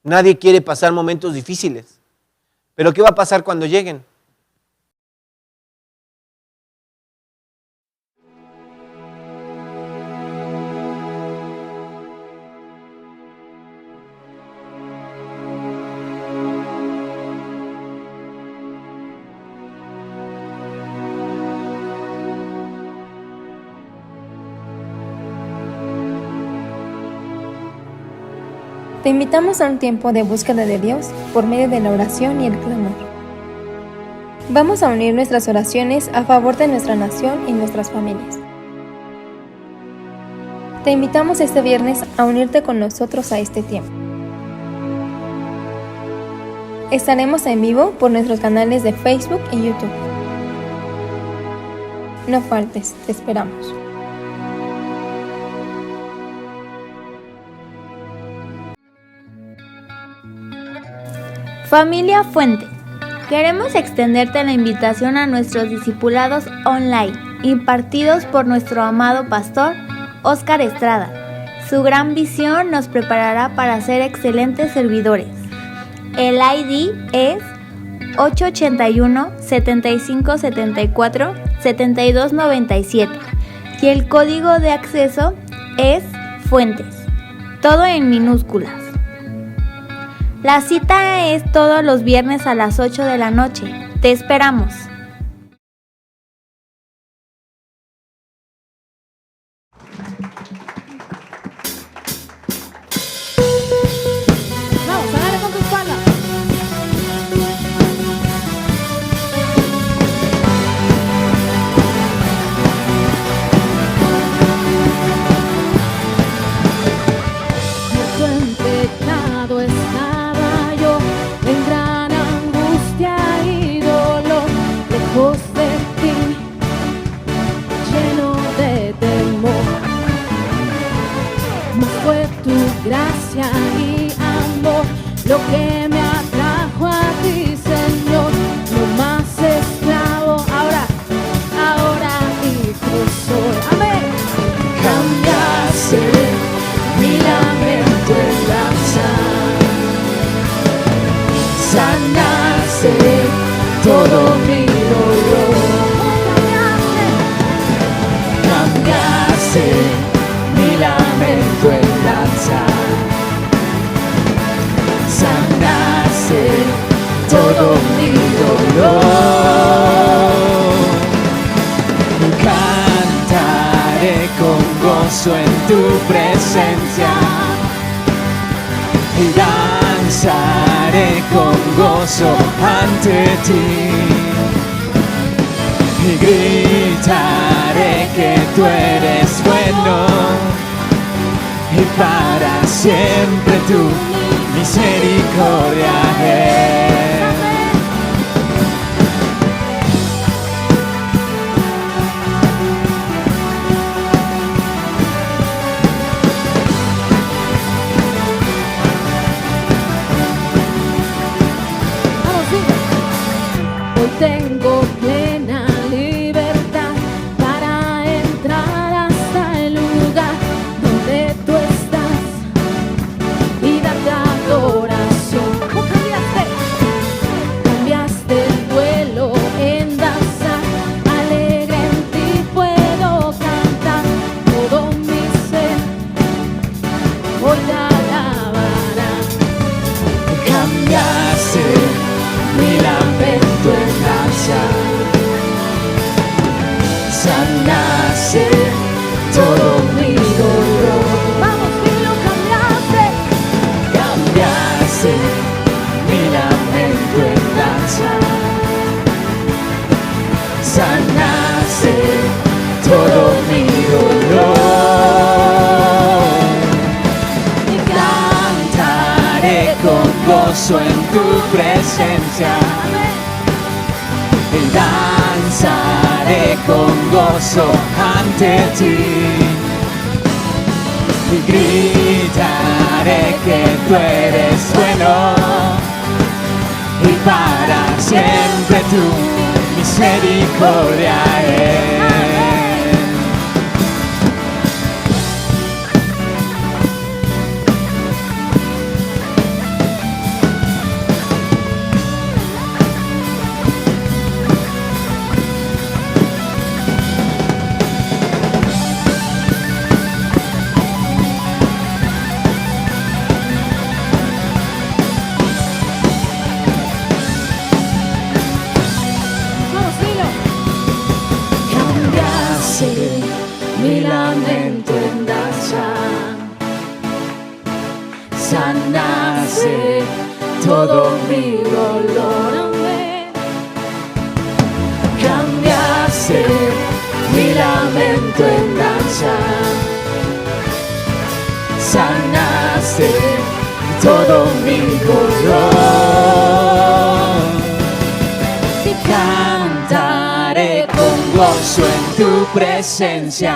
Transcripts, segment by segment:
Nadie quiere pasar momentos difíciles. Pero ¿qué va a pasar cuando lleguen? Te invitamos a un tiempo de búsqueda de Dios por medio de la oración y el clamor. Vamos a unir nuestras oraciones a favor de nuestra nación y nuestras familias. Te invitamos este viernes a unirte con nosotros a este tiempo. Estaremos en vivo por nuestros canales de Facebook y YouTube. No faltes, te esperamos. Familia Fuente, queremos extenderte la invitación a nuestros discipulados online, impartidos por nuestro amado pastor, Óscar Estrada. Su gran visión nos preparará para ser excelentes servidores. El ID es 881-7574-7297 y el código de acceso es Fuentes, todo en minúsculas. La cita es todos los viernes a las 8 de la noche. Te esperamos. Vamos, dale con tu espalda. Muerto en pecado estaba yo, en gran angustia y dolor, lejos de ti, lleno de temor. Mas fue tu gracia y amor lo que me atrajo a ti, Señor. No más esclavo, ahora hijo soy. Amén. Cambiaste mi lamento en danza, sanaste todo mi dolor. Cambiaste mi lamento en danza, sanaste todo mi dolor. Cantaré con gozo en tu presencia y danzaré con gozo ante ti y gritaré que tú eres bueno y para siempre tu misericordia es. Hoy tengo plena libertad para entrar hasta el lugar donde tú estás y darte adoración. Cambiaste el duelo en danza, alegre en ti puedo cantar. Todo mi ser hoy te alabará. Cambiaste mi lamento en danza, sanaste todo mi dolor. Vamos, dilo, cambiaste. Cambiaste mi lamento en danza, sanaste todo mi dolor. Y cantaré con gozo en tu presencia y danzaré con gozo ante ti y gritaré que tú eres bueno y para siempre tu misericordia es. sanaste todo mi dolor. Amén. Cambiaste mi lamento en danza, sanaste todo mi dolor. Cantaré con gozo en tu presencia,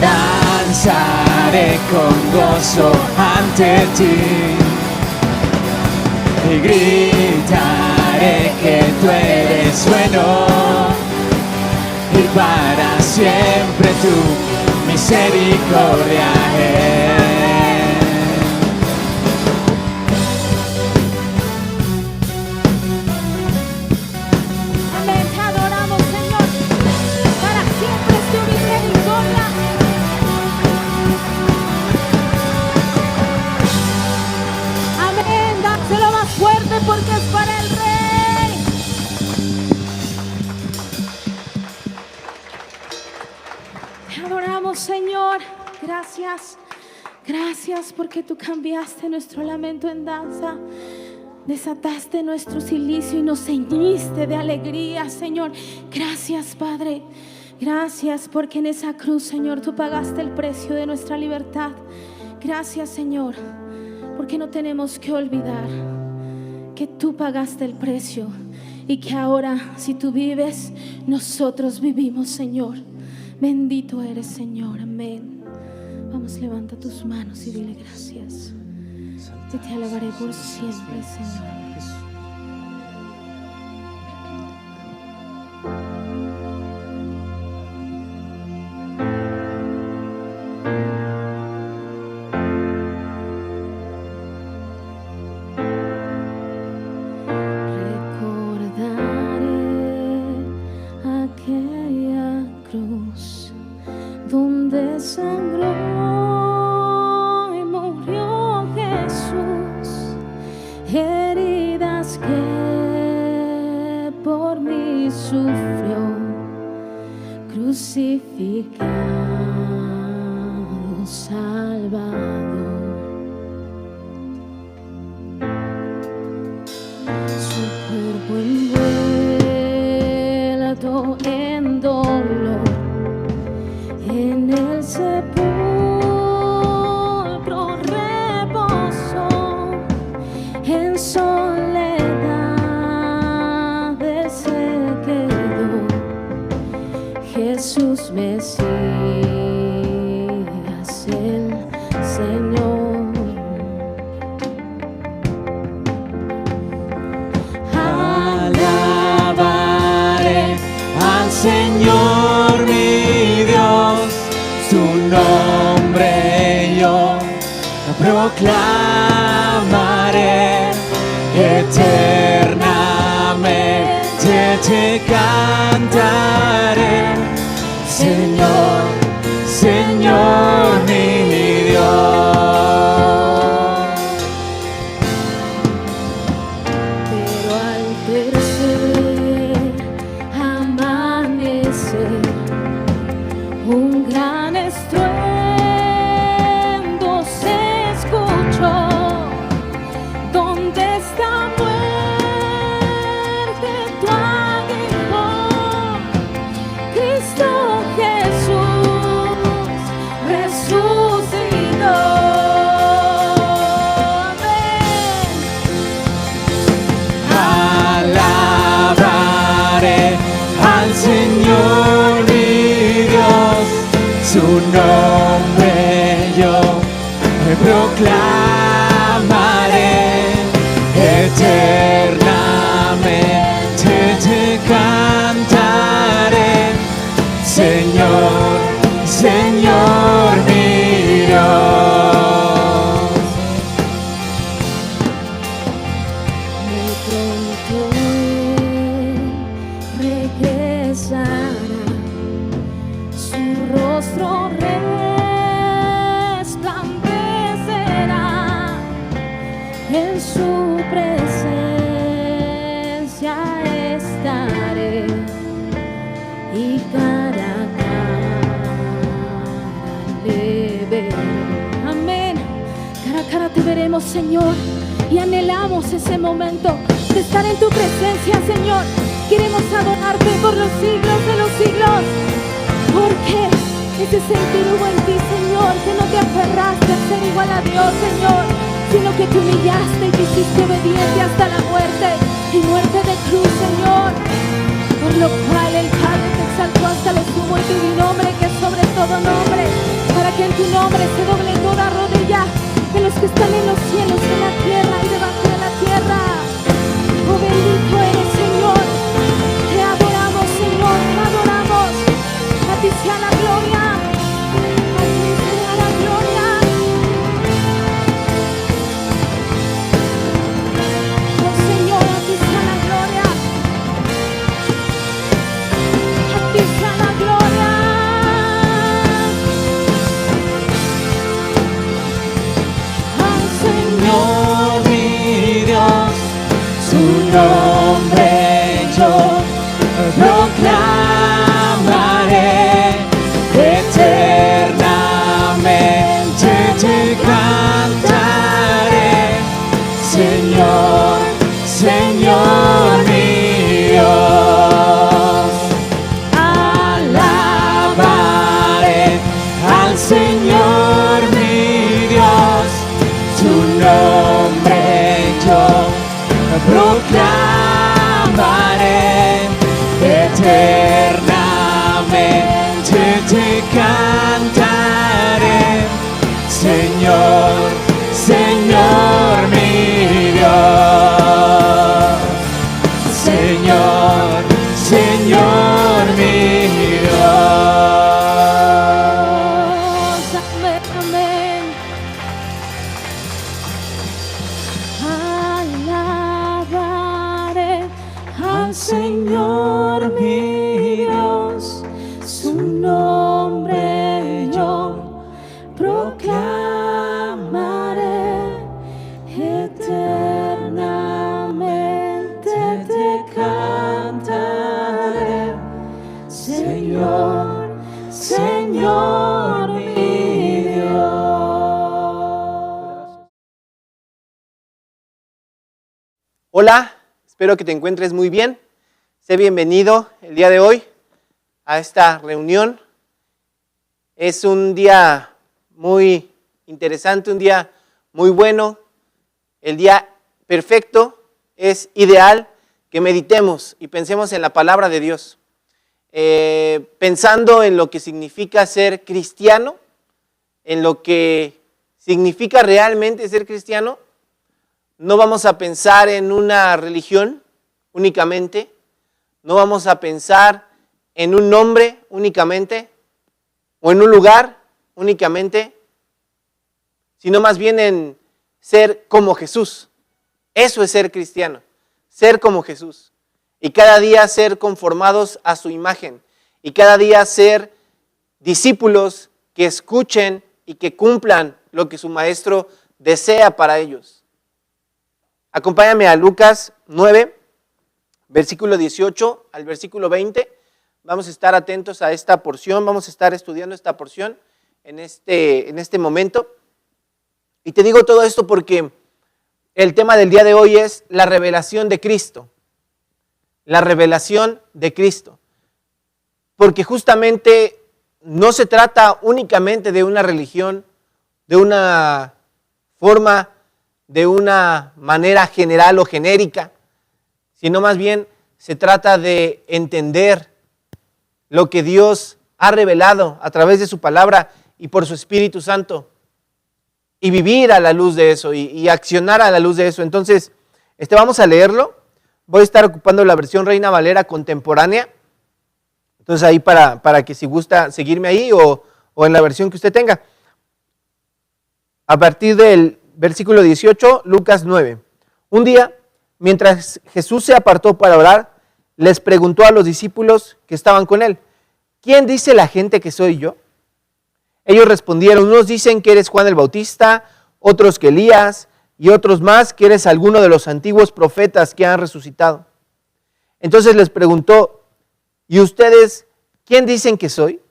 danzaré con gozo ante ti y gritaré que tú eres bueno y para siempre tu misericordia es. Amén, te adoramos, Señor, para siempre es tu misericordia. Amén, dáselo más fuerte porque es para el Rey. Te adoramos, Señor. Gracias. Gracias porque tú cambiaste nuestro lamento en danza. Desataste nuestro cilicio y nos ceñiste de alegría, Señor. Gracias, Padre. Gracias porque en esa cruz, Señor, tú pagaste el precio de nuestra libertad. Gracias, Señor, porque no tenemos que olvidar que tú pagaste el precio y que ahora, si tú vives, nosotros vivimos, Señor. Bendito eres, Señor. Amén. Vamos, levanta tus manos y dile gracias. Y te alabaré por siempre, Señor. Crucificado, Salvador, su cuerpo envuelto en dolor, en el sepulcro reposó, en soledad él se quedó. Jesús Mesías, el Señor. Alabaré al Señor mi Dios, su nombre yo proclamaré eternamente, te cantaré. Señor, Señor mi Dios. Pero al tercer amanecer, un gran estruendo se escuchó. ¿Dónde está muerte tu aguijón? Cristo resucitó. Alabaré al Señor mi Dios, su nombre yo proclamaré eternamente, te cantaré. Señor, Señor mi Dios. De pronto Él regresará, su rostro resplandecerá, en su presencia estaré y cara a cara le veré. Amén. día te veremos, Señor, y anhelamos ese momento de estar en tu presencia, Señor. Queremos adorarte por los siglos de los siglos, porque ese sentir hubo en ti, Señor, que no te aferraste a ser igual a Dios, Señor, sino que te humillaste y te hiciste obediente hasta la muerte, y muerte de cruz, Señor. Por lo cual el Padre te exaltó hasta lo sumo y te dio un nombre que es sobre todo nombre, para que en tu nombre se doble toda rodilla de los que están en los cielos, en la tierra y debajo de la tierra. Oh, bendito eres, Señor. Te adoramos, Señor, te adoramos. A ti sea la gloria. A ti sea la gloria. Oh, Señor, a ti sea la gloria. A ti sea la gloria. Al Señor mi Dios, su nombre yo proclamaré, eternamente te cantaré, Señor, Señor mi Dios. Alabaré al Señor mi Dios, su nombre yo proclamaré, eternamente te cantaré, Señor, Señor mi Dios, Señor, Señor mi Dios. Amén, amén. Alabaré al Señor mi Dios, su nombre yo proclamaré, eternamente te cantaré, Señor, Señor mi Dios. Hola, espero que te encuentres muy bien. Sé bienvenido el día de hoy a esta reunión. Es un día muy interesante, un día muy bueno, el día perfecto. Es ideal que meditemos y pensemos en la palabra de Dios, pensando en lo que significa ser cristiano, en lo que significa realmente ser cristiano. No vamos a pensar en una religión únicamente, no vamos a pensar en un nombre únicamente, o en un lugar únicamente, sino más bien en ser como Jesús. Eso es ser cristiano, ser como Jesús. Y cada día ser conformados a su imagen. Y cada día ser discípulos que escuchen y que cumplan lo que su maestro desea para ellos. Acompáñame a Lucas 9, versículo 18 al versículo 20. Vamos a estar atentos a esta porción, vamos a estar estudiando esta porción en este momento. Y te digo todo esto porque el tema del día de hoy es la revelación de Cristo. La revelación de Cristo. Porque justamente no se trata únicamente de una religión, de una forma, de una manera general o genérica, sino más bien se trata de entender lo que Dios ha revelado a través de su palabra y por su Espíritu Santo, y vivir a la luz de eso y accionar a la luz de eso. Entonces, vamos a leerlo. Voy a estar ocupando la versión Reina Valera contemporánea. Entonces ahí para que si gusta seguirme ahí o en la versión que usted tenga. A partir del versículo 18, Lucas 9. Un día, mientras Jesús se apartó para orar, les preguntó a los discípulos que estaban con él: ¿quién dice la gente que soy yo? Ellos respondieron: unos dicen que eres Juan el Bautista, otros que Elías, y otros más que eres alguno de los antiguos profetas que han resucitado. Entonces les preguntó: ¿y ustedes quién dicen que soy?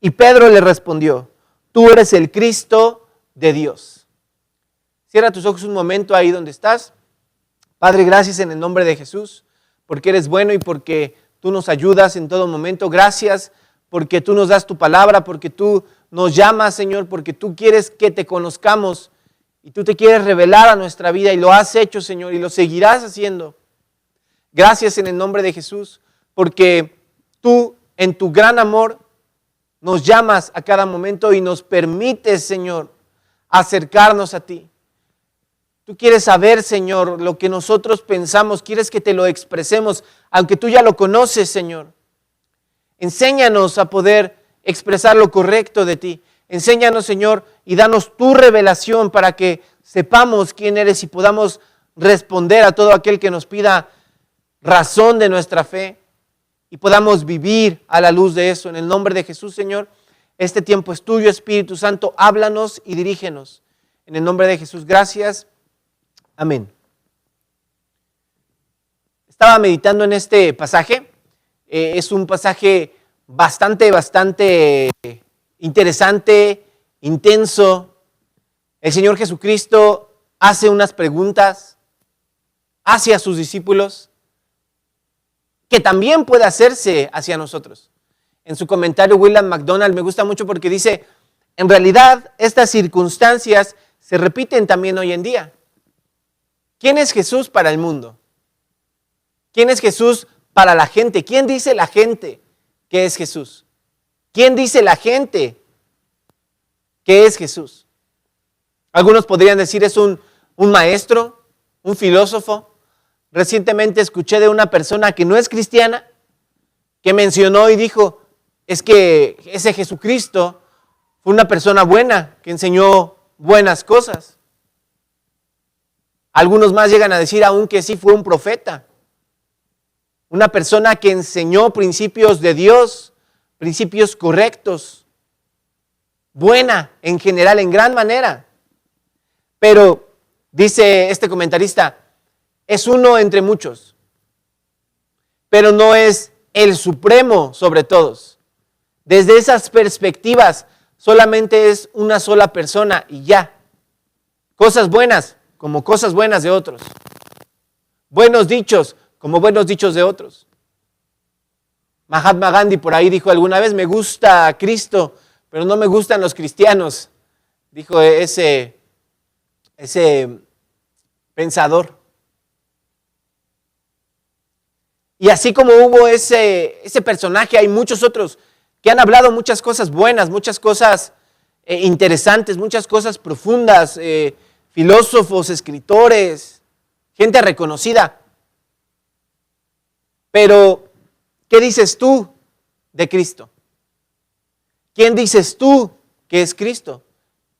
Y Pedro le respondió: tú eres el Cristo de Dios. Cierra tus ojos un momento ahí donde estás. Padre, gracias en el nombre de Jesús, porque eres bueno y porque tú nos ayudas en todo momento. Gracias porque tú nos das tu palabra, porque tú nos llamas, Señor, porque tú quieres que te conozcamos y tú te quieres revelar a nuestra vida y lo has hecho, Señor, y lo seguirás haciendo. Gracias en el nombre de Jesús, porque tú en tu gran amor nos llamas a cada momento y nos permites, Señor, acercarnos a ti. Tú quieres saber, Señor, lo que nosotros pensamos, quieres que te lo expresemos, aunque tú ya lo conoces, Señor. Enséñanos a poder expresar lo correcto de ti. Enséñanos, Señor, y danos tu revelación para que sepamos quién eres y podamos responder a todo aquel que nos pida razón de nuestra fe y podamos vivir a la luz de eso. En el nombre de Jesús, Señor, este tiempo es tuyo, Espíritu Santo, háblanos y dirígenos. En el nombre de Jesús, gracias. Amén. Estaba meditando en este pasaje. Es un pasaje bastante interesante, intenso. El Señor Jesucristo hace unas preguntas hacia sus discípulos que también puede hacerse hacia nosotros. En su comentario, William MacDonald me gusta mucho porque dice, en realidad estas circunstancias se repiten también hoy en día. ¿Quién es Jesús para el mundo? ¿Quién es Jesús para la gente? ¿Quién dice la gente que es Jesús? ¿Quién dice la gente que es Jesús? Algunos podrían decir es un maestro, un filósofo. Recientemente escuché de una persona que no es cristiana, que mencionó y dijo, es que ese Jesucristo fue una persona buena, que enseñó buenas cosas. Algunos más llegan a decir aún que sí fue un profeta, una persona que enseñó principios de Dios, principios correctos, buena en general, en gran manera. Pero, dice este comentarista, es uno entre muchos, pero no es el supremo sobre todos. Desde esas perspectivas, solamente es una sola persona y ya. Cosas buenas, como cosas buenas de otros. Buenos dichos, como buenos dichos de otros. Mahatma Gandhi por ahí dijo alguna vez, me gusta Cristo, pero no me gustan los cristianos. Dijo ese pensador. Y así como hubo ese personaje, hay muchos otros que han hablado muchas cosas buenas, muchas cosas interesantes, muchas cosas profundas, filósofos, escritores, gente reconocida. Pero, ¿qué dices tú de Cristo? ¿Quién dices tú que es Cristo?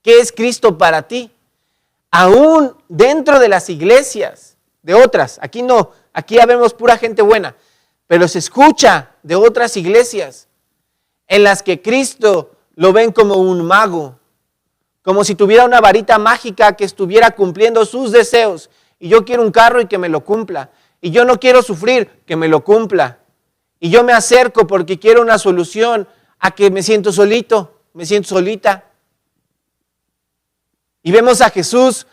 ¿Qué es Cristo para ti? Aún dentro de las iglesias, de otras, aquí no, aquí ya vemos pura gente buena, pero se escucha de otras iglesias en las que Cristo lo ven como un mago, como si tuviera una varita mágica que estuviera cumpliendo sus deseos. Y yo quiero un carro y que me lo cumpla. Y yo no quiero sufrir, que me lo cumpla. Y yo me acerco porque quiero una solución a que me siento solito, me siento solita. Y vemos a Jesús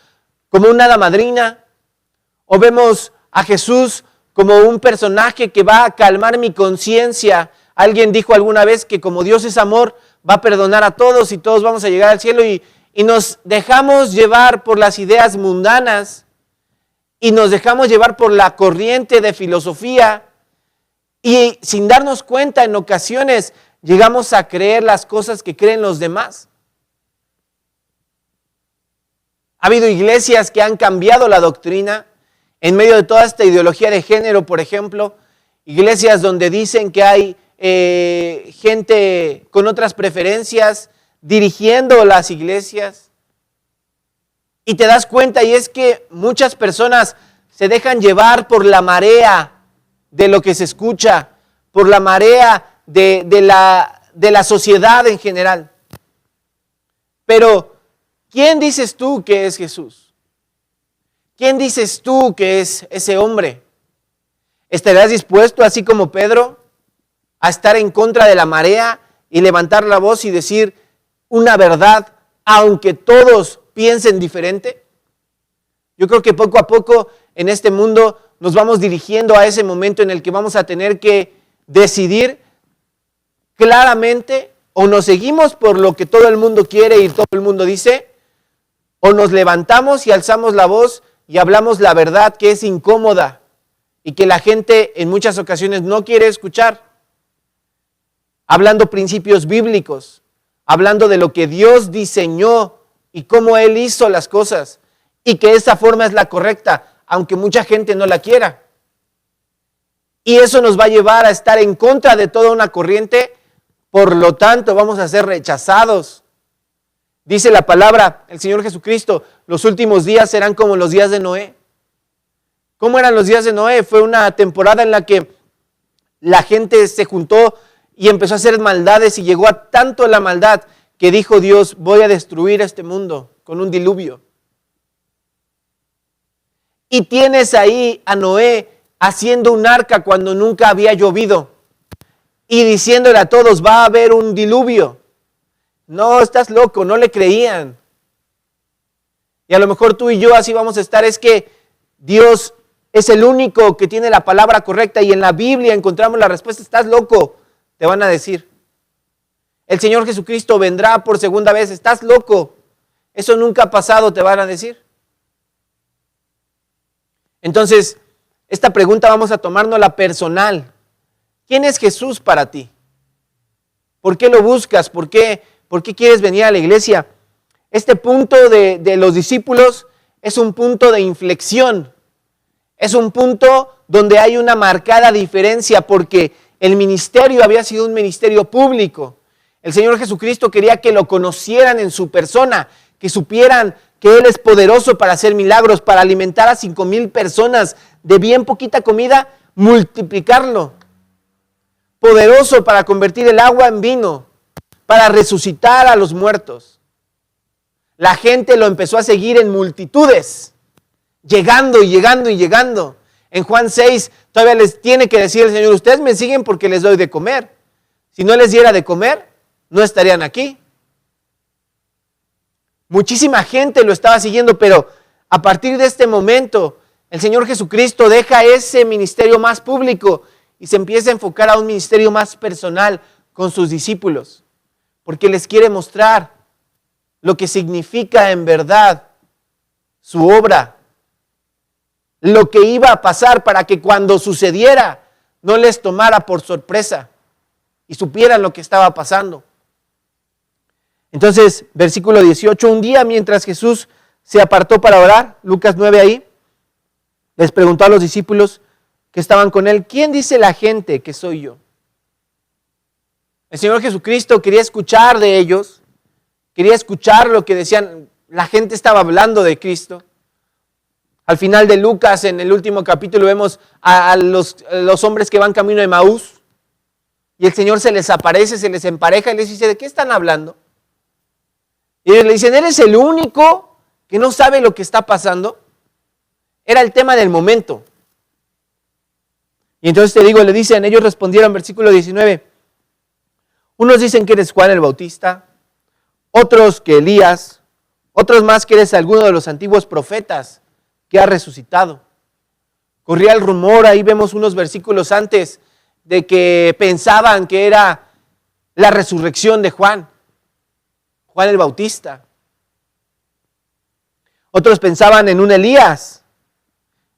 como una hada madrina, o vemos a Jesús como un personaje que va a calmar mi conciencia. Alguien dijo alguna vez que como Dios es amor, va a perdonar a todos y todos vamos a llegar al cielo y nos dejamos llevar por las ideas mundanas y nos dejamos llevar por la corriente de filosofía y sin darnos cuenta en ocasiones llegamos a creer las cosas que creen los demás. Ha habido iglesias que han cambiado la doctrina en medio de toda esta ideología de género, por ejemplo, iglesias donde dicen que hay gente con otras preferencias dirigiendo las iglesias. Y te das cuenta, y es que muchas personas se dejan llevar por la marea de lo que se escucha, por la marea de la sociedad en general. Pero, ¿quién dices tú que es Jesús? ¿Quién dices tú que es ese hombre? ¿Estarás dispuesto, así como Pedro, a estar en contra de la marea y levantar la voz y decir una verdad, aunque todos piensen diferente? Yo creo que poco a poco en este mundo nos vamos dirigiendo a ese momento en el que vamos a tener que decidir claramente, o nos seguimos por lo que todo el mundo quiere y todo el mundo dice, o nos levantamos y alzamos la voz y hablamos la verdad que es incómoda y que la gente en muchas ocasiones no quiere escuchar. Hablando principios bíblicos, hablando de lo que Dios diseñó y cómo Él hizo las cosas y que esa forma es la correcta, aunque mucha gente no la quiera. Y eso nos va a llevar a estar en contra de toda una corriente, por lo tanto vamos a ser rechazados. Dice la palabra, el Señor Jesucristo, los últimos días serán como los días de Noé. ¿Cómo eran los días de Noé? Fue una temporada en la que la gente se juntó y empezó a hacer maldades y llegó a tanto la maldad que dijo Dios, voy a destruir este mundo con un diluvio. Y tienes ahí a Noé haciendo un arca cuando nunca había llovido y diciéndole a todos, va a haber un diluvio. No, estás loco, no le creían. Y a lo mejor tú y yo así vamos a estar, es que Dios es el único que tiene la palabra correcta y en la Biblia encontramos la respuesta, estás loco, te van a decir. El Señor Jesucristo vendrá por segunda vez, estás loco, eso nunca ha pasado, te van a decir. Entonces, esta pregunta vamos a tomárnosla personal. ¿Quién es Jesús para ti? ¿Por qué lo buscas? ¿Por qué quieres venir a la iglesia? Este punto de los discípulos es un punto de inflexión. Es un punto donde hay una marcada diferencia porque el ministerio había sido un ministerio público. El Señor Jesucristo quería que lo conocieran en su persona, que supieran que Él es poderoso para hacer milagros, para alimentar a 5,000 personas de bien poquita comida, multiplicarlo. Poderoso para convertir el agua en vino, para resucitar a los muertos. La gente lo empezó a seguir en multitudes, llegando y llegando y llegando. En Juan 6 todavía les tiene que decir el Señor, ustedes me siguen porque les doy de comer. Si no les diera de comer, no estarían aquí. Muchísima gente lo estaba siguiendo, pero a partir de este momento, el Señor Jesucristo deja ese ministerio más público y se empieza a enfocar a un ministerio más personal con sus discípulos, porque les quiere mostrar lo que significa en verdad su obra, lo que iba a pasar para que cuando sucediera no les tomara por sorpresa y supieran lo que estaba pasando. Entonces, versículo 18, un día mientras Jesús se apartó para orar, Lucas 9 ahí, les preguntó a los discípulos que estaban con él, ¿quién dice la gente que soy yo? El Señor Jesucristo quería escuchar de ellos, quería escuchar lo que decían, la gente estaba hablando de Cristo. Al final de Lucas, en el último capítulo, vemos a los hombres que van camino de Emaús y el Señor se les aparece, se les empareja y les dice, ¿de qué están hablando? Y ellos le dicen, ¿eres el único que no sabe lo que está pasando? Era el tema del momento. Y entonces te digo, le dicen, ellos respondieron, versículo 19, unos dicen que eres Juan el Bautista, otros que Elías, otros más que eres alguno de los antiguos profetas que ha resucitado. Corría el rumor, ahí vemos unos versículos antes, de que pensaban que era la resurrección de Juan el Bautista. Otros pensaban en un Elías.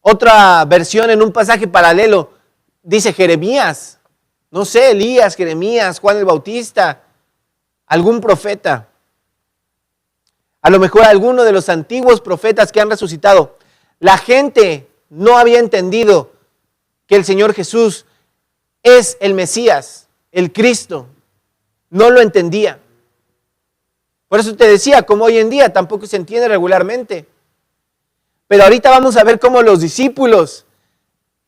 Otra versión en un pasaje paralelo dice Jeremías. No sé, Elías, Jeremías, Juan el Bautista, algún profeta. A lo mejor alguno de los antiguos profetas que han resucitado. La gente no había entendido que el Señor Jesús es el Mesías, el Cristo. No lo entendía. Por eso te decía, como hoy en día tampoco se entiende regularmente. Pero ahorita vamos a ver cómo los discípulos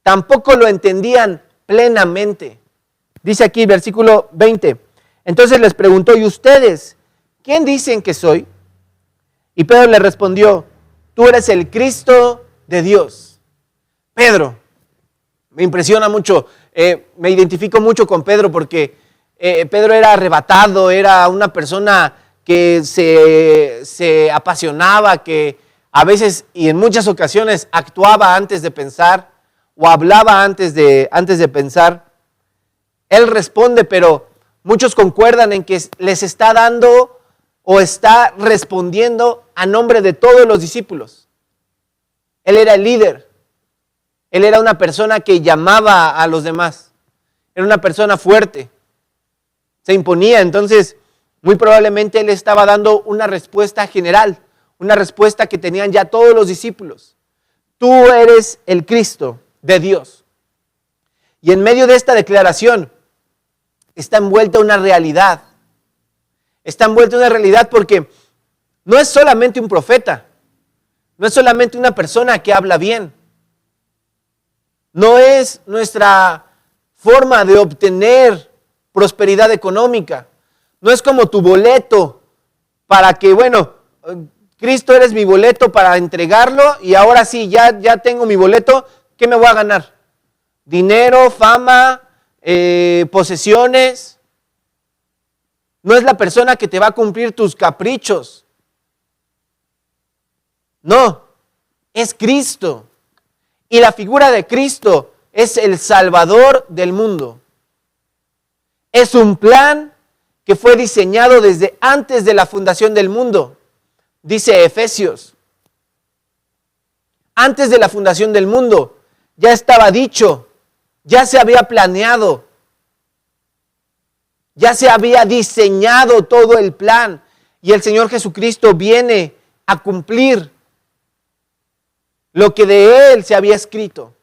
tampoco lo entendían plenamente. Dice aquí, versículo 20. Entonces les preguntó, ¿y ustedes quién dicen que soy? Y Pedro le respondió, tú eres el Cristo de Dios. Pedro, me impresiona mucho, me identifico mucho con Pedro porque Pedro era arrebatado, era una persona que se apasionaba, que a veces y en muchas ocasiones actuaba antes de pensar o hablaba antes de pensar. Él responde, pero muchos concuerdan en que les está dando o está respondiendo a nombre de todos los discípulos. Él era el líder. Él era una persona que llamaba a los demás. Era una persona fuerte. Se imponía. Entonces, muy probablemente él estaba dando una respuesta general, una respuesta que tenían ya todos los discípulos. Tú eres el Cristo de Dios. Y en medio de esta declaración está envuelta una realidad. Está envuelta una realidad porque no es solamente un profeta, no es solamente una persona que habla bien. No es nuestra forma de obtener prosperidad económica. No es como tu boleto para que, bueno, Cristo eres mi boleto para entregarlo y ahora sí, ya tengo mi boleto, ¿qué me voy a ganar? Dinero, fama, posesiones. No es la persona que te va a cumplir tus caprichos. No, es Cristo. Y la figura de Cristo es el Salvador del mundo. Es un plan que fue diseñado desde antes de la fundación del mundo. Dice Efesios. Antes de la fundación del mundo ya estaba dicho, ya se había planeado, ya se había diseñado todo el plan. Y el Señor Jesucristo viene a cumplir lo que de Él se había escrito.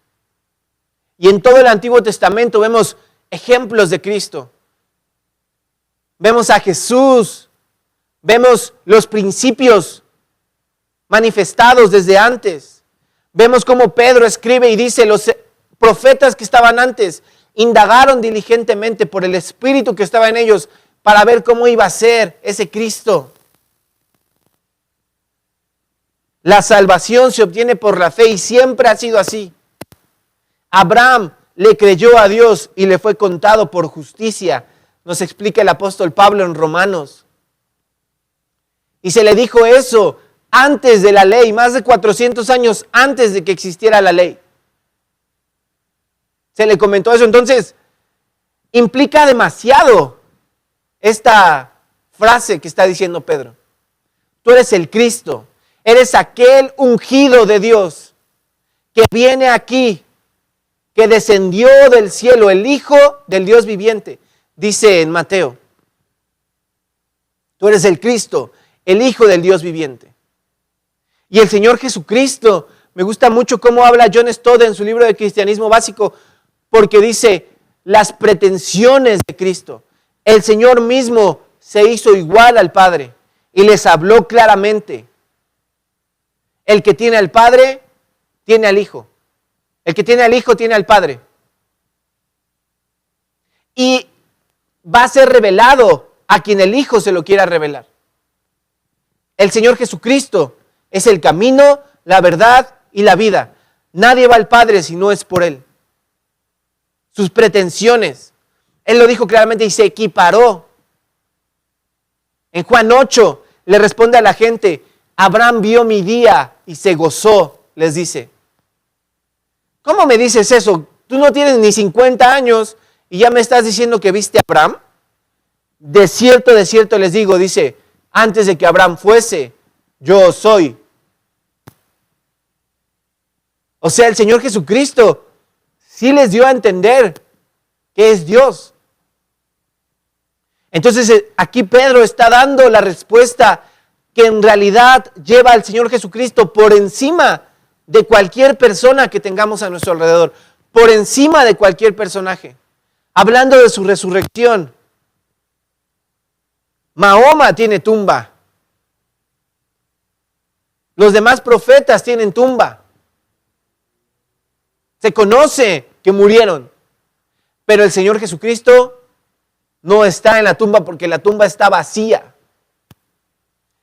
Y en todo el Antiguo Testamento vemos ejemplos de Cristo. Vemos a Jesús, vemos los principios manifestados desde antes. Vemos cómo Pedro escribe y dice, los profetas que estaban antes indagaron diligentemente por el Espíritu que estaba en ellos para ver cómo iba a ser ese Cristo. La salvación se obtiene por la fe y siempre ha sido así. Abraham le creyó a Dios y le fue contado por justicia. Nos explica el apóstol Pablo en Romanos. Y se le dijo eso antes de la ley, más de 400 años antes de que existiera la ley. Se le comentó eso. Entonces, implica demasiado esta frase que está diciendo Pedro. Tú eres el Cristo, eres aquel ungido de Dios que viene aquí, que descendió del cielo, el Hijo del Dios viviente. Dice en Mateo, tú eres el Cristo, el Hijo del Dios viviente. Y el Señor Jesucristo, me gusta mucho cómo habla John Stott en su libro de Cristianismo Básico, porque dice las pretensiones de Cristo. El Señor mismo se hizo igual al Padre y les habló claramente. El que tiene al Padre, tiene al Hijo. El que tiene al Hijo, tiene al Padre. Y va a ser revelado a quien el Hijo se lo quiera revelar. El Señor Jesucristo es el camino, la verdad y la vida. Nadie va al Padre si no es por Él. Sus pretensiones, Él lo dijo claramente y se equiparó. En Juan 8 le responde a la gente, Abraham vio mi día y se gozó, les dice. ¿Cómo me dices eso? Tú no tienes ni 50 años y ya me estás diciendo que viste a Abraham. De cierto les digo, dice, antes de que Abraham fuese, yo soy. O sea, el Señor Jesucristo sí les dio a entender que es Dios. Entonces aquí Pedro está dando la respuesta que en realidad lleva al Señor Jesucristo por encima de cualquier persona que tengamos a nuestro alrededor, por encima de cualquier personaje. Hablando de su resurrección, Mahoma tiene tumba. Los demás profetas tienen tumba. Se conoce que murieron, pero el Señor Jesucristo no está en la tumba porque la tumba está vacía.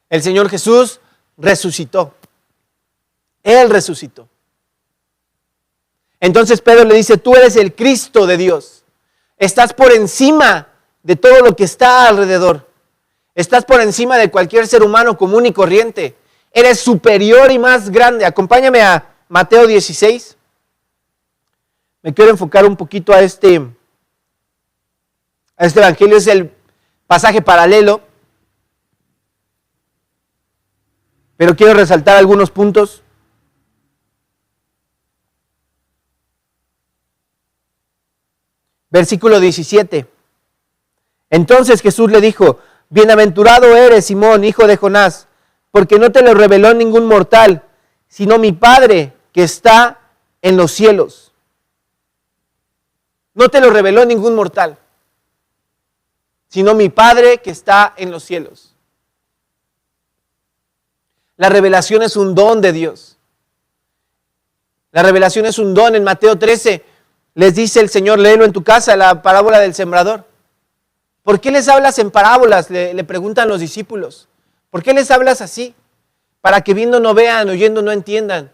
El Señor Jesús resucitó. Él resucitó. Entonces Pedro le dice, tú eres el Cristo de Dios. Estás por encima de todo lo que está alrededor. Estás por encima de cualquier ser humano común y corriente. Eres superior y más grande. Acompáñame a Mateo 16. Me quiero enfocar un poquito a este evangelio. Es el pasaje paralelo. Pero quiero resaltar algunos puntos. Versículo 17. Entonces Jesús le dijo: bienaventurado eres, Simón, hijo de Jonás, porque no te lo reveló ningún mortal, sino mi Padre que está en los cielos. No te lo reveló ningún mortal, sino mi Padre que está en los cielos. La revelación es un don de Dios. La revelación es un don. En Mateo 13 les dice el Señor, léelo en tu casa, la parábola del sembrador. ¿Por qué les hablas en parábolas? Le preguntan los discípulos. ¿Por qué les hablas así? Para que viendo no vean, oyendo no entiendan,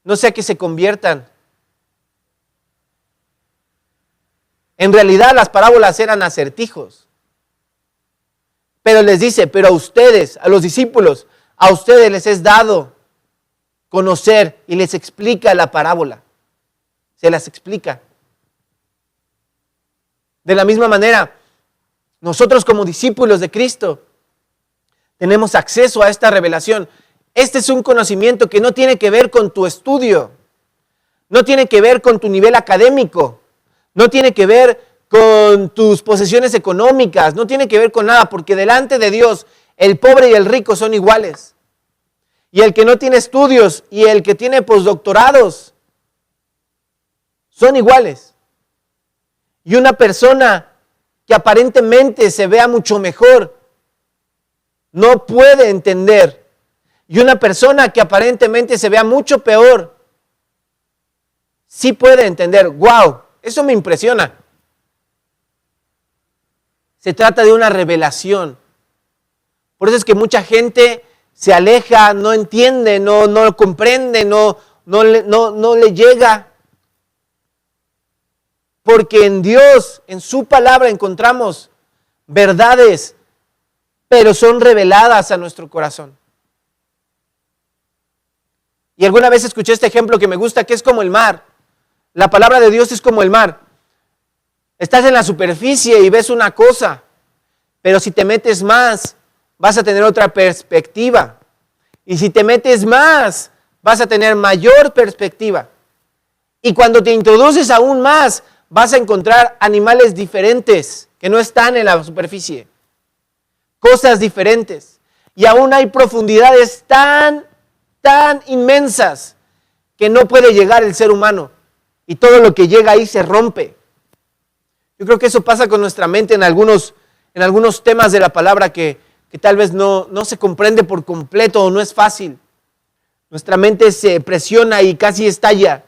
no sea que se conviertan. En realidad las parábolas eran acertijos. Pero les dice, pero a ustedes, a los discípulos, a ustedes les es dado conocer, y les explica la parábola. Se las explica. De la misma manera, nosotros como discípulos de Cristo tenemos acceso a esta revelación. Este es un conocimiento que no tiene que ver con tu estudio, no tiene que ver con tu nivel académico, no tiene que ver con tus posesiones económicas, no tiene que ver con nada, porque delante de Dios el pobre y el rico son iguales. Y el que no tiene estudios y el que tiene postdoctorados son iguales. Y una persona que aparentemente se vea mucho mejor no puede entender. Y una persona que aparentemente se vea mucho peor sí puede entender. ¡Wow! Eso me impresiona. Se trata de una revelación. Por eso es que mucha gente se aleja, no entiende, no lo comprende, no le llega. Porque en Dios, en su palabra encontramos verdades, pero son reveladas a nuestro corazón. Y alguna vez escuché este ejemplo que me gusta, que es como el mar. La palabra de Dios es como el mar. Estás en la superficie y ves una cosa, pero si te metes más, vas a tener otra perspectiva. Y si te metes más, vas a tener mayor perspectiva. Y cuando te introduces aún más, vas a encontrar animales diferentes que no están en la superficie. Cosas diferentes. Y aún hay profundidades tan inmensas que no puede llegar el ser humano. Y todo lo que llega ahí se rompe. Yo creo que eso pasa con nuestra mente en algunos temas de la palabra que tal vez no se comprende por completo o no es fácil. Nuestra mente se presiona y casi estalla.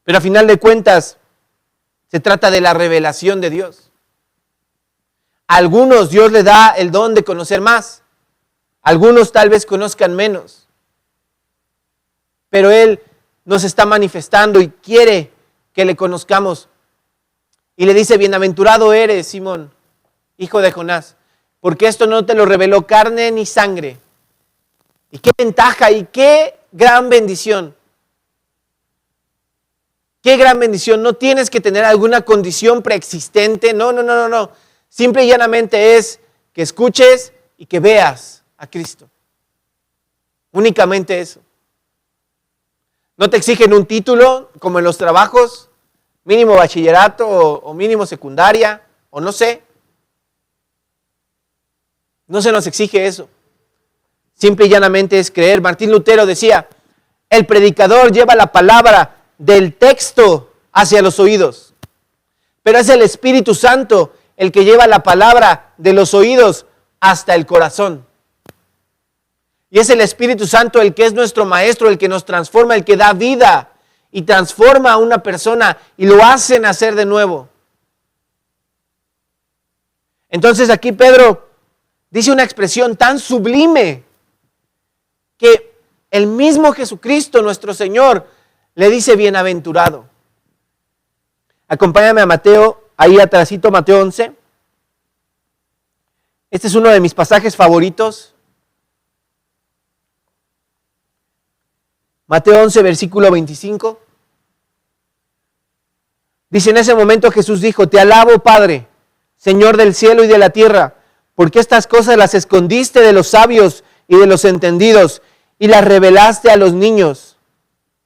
Pero a final de cuentas, se trata de la revelación de Dios. A algunos Dios le da el don de conocer más. Algunos tal vez conozcan menos. Pero Él nos está manifestando y quiere que le conozcamos. Y le dice, bienaventurado eres, Simón, hijo de Jonás, porque esto no te lo reveló carne ni sangre. Y qué ventaja y qué gran bendición. Qué gran bendición. No tienes que tener alguna condición preexistente. No. Simple y llanamente es que escuches y que veas a Cristo. Únicamente eso. No te exigen un título como en los trabajos, mínimo bachillerato o mínimo secundaria, o no sé. No se nos exige eso. Simple y llanamente es creer. Martín Lutero decía, el predicador lleva la palabra del texto hacia los oídos, pero es el Espíritu Santo el que lleva la palabra de los oídos hasta el corazón. Y es el Espíritu Santo el que es nuestro maestro, el que nos transforma, el que da vida y transforma a una persona y lo hace nacer de nuevo. Entonces aquí Pedro dice una expresión tan sublime que el mismo Jesucristo, nuestro Señor, le dice bienaventurado. Acompáñame a Mateo, ahí atrásito, Mateo 11. Este es uno de mis pasajes favoritos. Mateo 11, versículo 25. Dice: en ese momento Jesús dijo: te alabo, Padre, Señor del cielo y de la tierra, porque estas cosas las escondiste de los sabios y de los entendidos y las revelaste a los niños.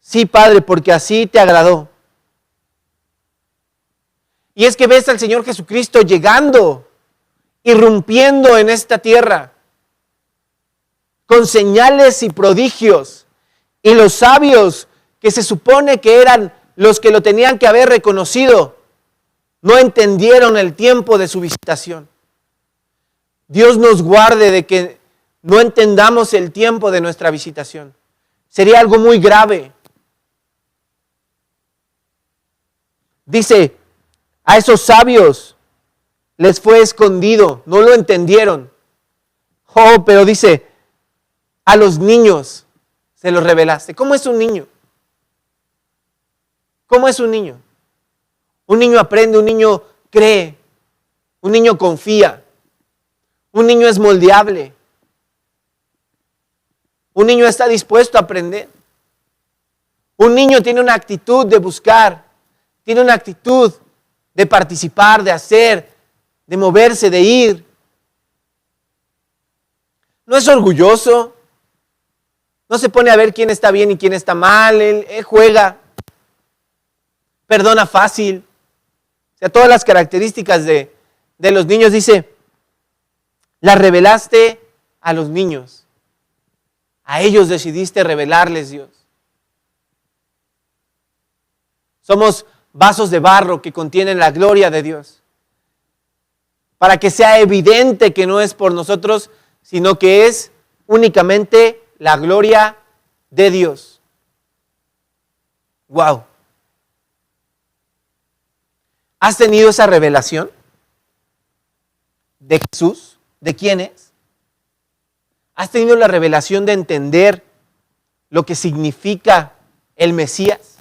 Sí, Padre, porque así te agradó. Y es que ves al Señor Jesucristo llegando, irrumpiendo en esta tierra, con señales y prodigios. Y los sabios, que se supone que eran los que lo tenían que haber reconocido, no entendieron el tiempo de su visitación. Dios nos guarde de que no entendamos el tiempo de nuestra visitación. Sería algo muy grave. Dice, a esos sabios les fue escondido, no lo entendieron. Oh, pero dice, a los niños se los revelaste. ¿Cómo es un niño? ¿Cómo es un niño? Un niño aprende, un niño cree, un niño confía, un niño es moldeable, un niño está dispuesto a aprender. Un niño tiene una actitud de buscar, tiene una actitud de participar, de hacer, de moverse, de ir. No es orgulloso, no se pone a ver quién está bien y quién está mal, él juega, perdona fácil. O sea, todas las características de los niños, dice, las revelaste a los niños. A ellos decidiste revelarles, Dios. Somos vasos de barro que contienen la gloria de Dios. Para que sea evidente que no es por nosotros, sino que es únicamente la gloria de Dios. ¡Wow! ¿Has tenido esa revelación de Jesús? ¿De quién es? ¿Has tenido la revelación de entender lo que significa el Mesías?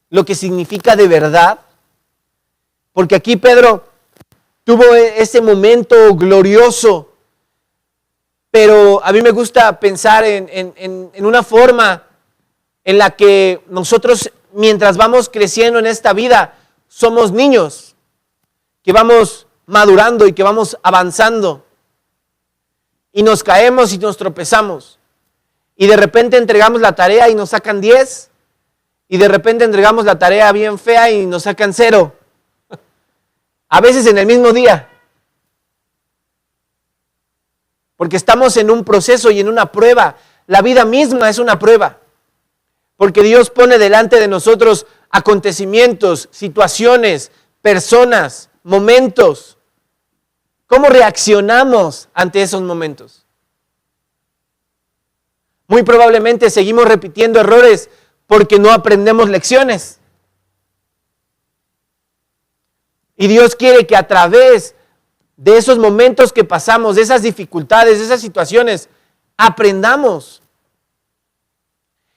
Lo que significa de verdad. Porque aquí Pedro tuvo ese momento glorioso, pero a mí me gusta pensar en una forma en la que nosotros, mientras vamos creciendo en esta vida, somos niños, que vamos madurando y que vamos avanzando. Y nos caemos y nos tropezamos. Y de repente entregamos la tarea y nos sacan 10. Y de repente entregamos la tarea bien fea y nos sacan 0. A veces en el mismo día. Porque estamos en un proceso y en una prueba. La vida misma es una prueba. Porque Dios pone delante de nosotros acontecimientos, situaciones, personas, momentos. ¿Cómo reaccionamos ante esos momentos? Muy probablemente seguimos repitiendo errores porque no aprendemos lecciones. Y Dios quiere que a través de esos momentos que pasamos, de esas dificultades, de esas situaciones, aprendamos.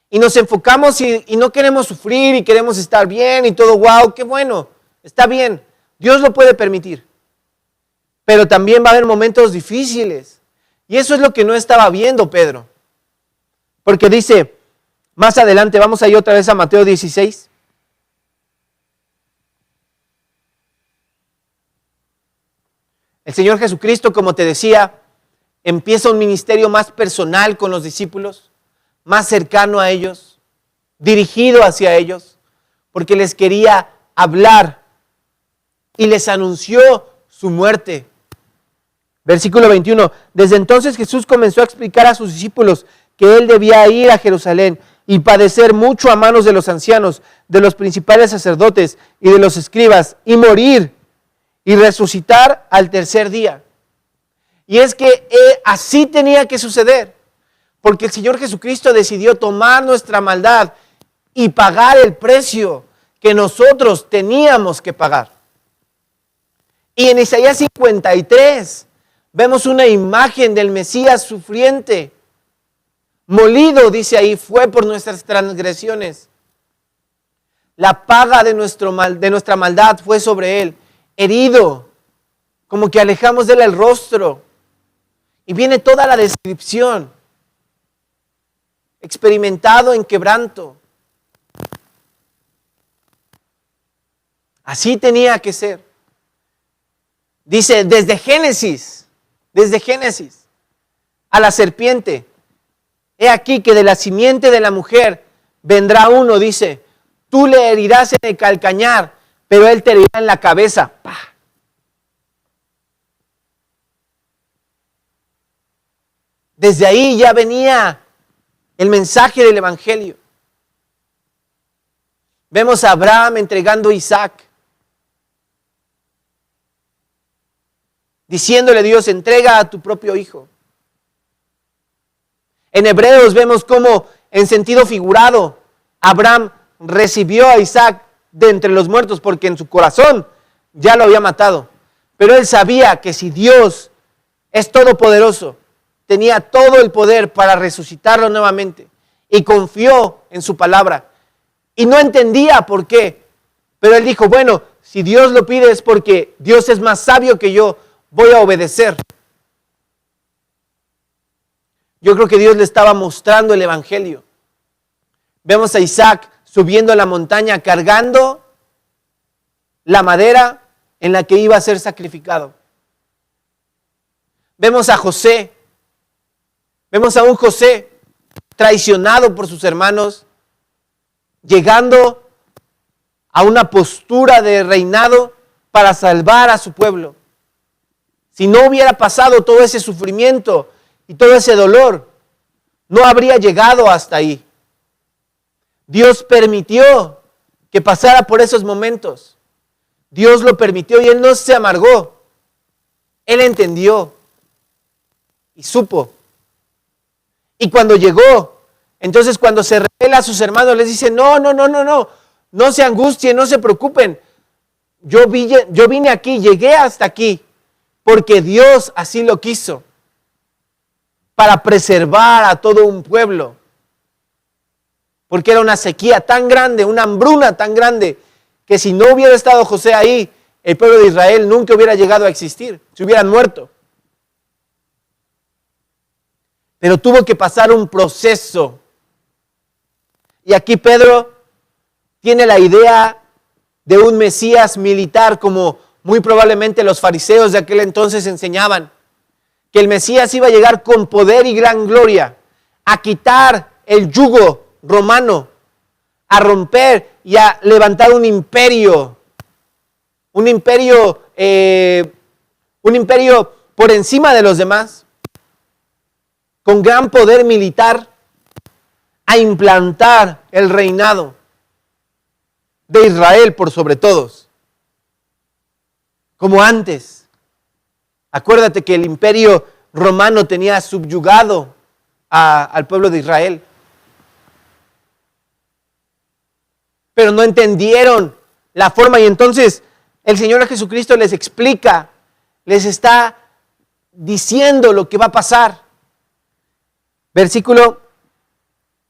Y nos enfocamos y no queremos sufrir y queremos estar bien y todo, wow, qué bueno, está bien. Dios lo puede permitir. Pero también va a haber momentos difíciles. Y eso es lo que no estaba viendo Pedro. Porque dice, más adelante, vamos ahí otra vez a Mateo 16. El Señor Jesucristo, como te decía, empieza un ministerio más personal con los discípulos, más cercano a ellos, dirigido hacia ellos, porque les quería hablar y les anunció su muerte. Versículo 21. Desde entonces Jesús comenzó a explicar a sus discípulos que Él debía ir a Jerusalén y padecer mucho a manos de los ancianos, de los principales sacerdotes y de los escribas, y morir y resucitar al tercer día. Y es que así tenía que suceder, porque el Señor Jesucristo decidió tomar nuestra maldad y pagar el precio que nosotros teníamos que pagar. Y en Isaías 53 vemos una imagen del Mesías sufriente. Molido, dice ahí, fue por nuestras transgresiones. La paga de nuestra maldad fue sobre Él. Herido, como que alejamos de Él el rostro. Y viene toda la descripción. experimentado en quebranto. Así tenía que ser. Dice, desde Génesis, a la serpiente. He aquí que de la simiente de la mujer vendrá uno, dice, tú le herirás en el calcañar, pero él te herirá en la cabeza. ¡Pah! Desde ahí ya venía el mensaje del Evangelio. Vemos a Abraham entregando a Isaac, diciéndole a Dios, entrega a tu propio hijo. En Hebreos vemos cómo, en sentido figurado, Abraham recibió a Isaac de entre los muertos porque en su corazón ya lo había matado. Pero él sabía que si Dios es todopoderoso, tenía todo el poder para resucitarlo nuevamente y confió en su palabra. Y no entendía por qué, pero él dijo, bueno, si Dios lo pide es porque Dios es más sabio que yo, voy a obedecer. Yo creo que Dios le estaba mostrando el Evangelio. Vemos a Isaac subiendo a la montaña cargando la madera en la que iba a ser sacrificado. Vemos a José. Vemos a un José traicionado por sus hermanos, llegando a una postura de reinado para salvar a su pueblo. Si no hubiera pasado todo ese sufrimiento y todo ese dolor, no habría llegado hasta ahí. Dios permitió que pasara por esos momentos. Dios lo permitió y él no se amargó. Él entendió y supo. Y cuando llegó, entonces cuando se revela a sus hermanos, les dice, no se angustien, no se preocupen. Yo vine aquí, llegué hasta aquí, porque Dios así lo quiso, para preservar a todo un pueblo. Porque era una sequía tan grande, una hambruna tan grande, que si no hubiera estado José ahí, el pueblo de Israel nunca hubiera llegado a existir, se hubieran muerto. Pero tuvo que pasar un proceso. Y aquí Pedro tiene la idea de un Mesías militar, como muy probablemente los fariseos de aquel entonces enseñaban, que el Mesías iba a llegar con poder y gran gloria, a quitar el yugo romano, a romper y a levantar un imperio por encima de los demás, con gran poder militar, a implantar el reinado de Israel por sobre todos. Como antes. Acuérdate que el imperio romano tenía subyugado al pueblo de Israel. Pero no entendieron la forma y entonces el Señor Jesucristo les explica, les está diciendo lo que va a pasar. Versículo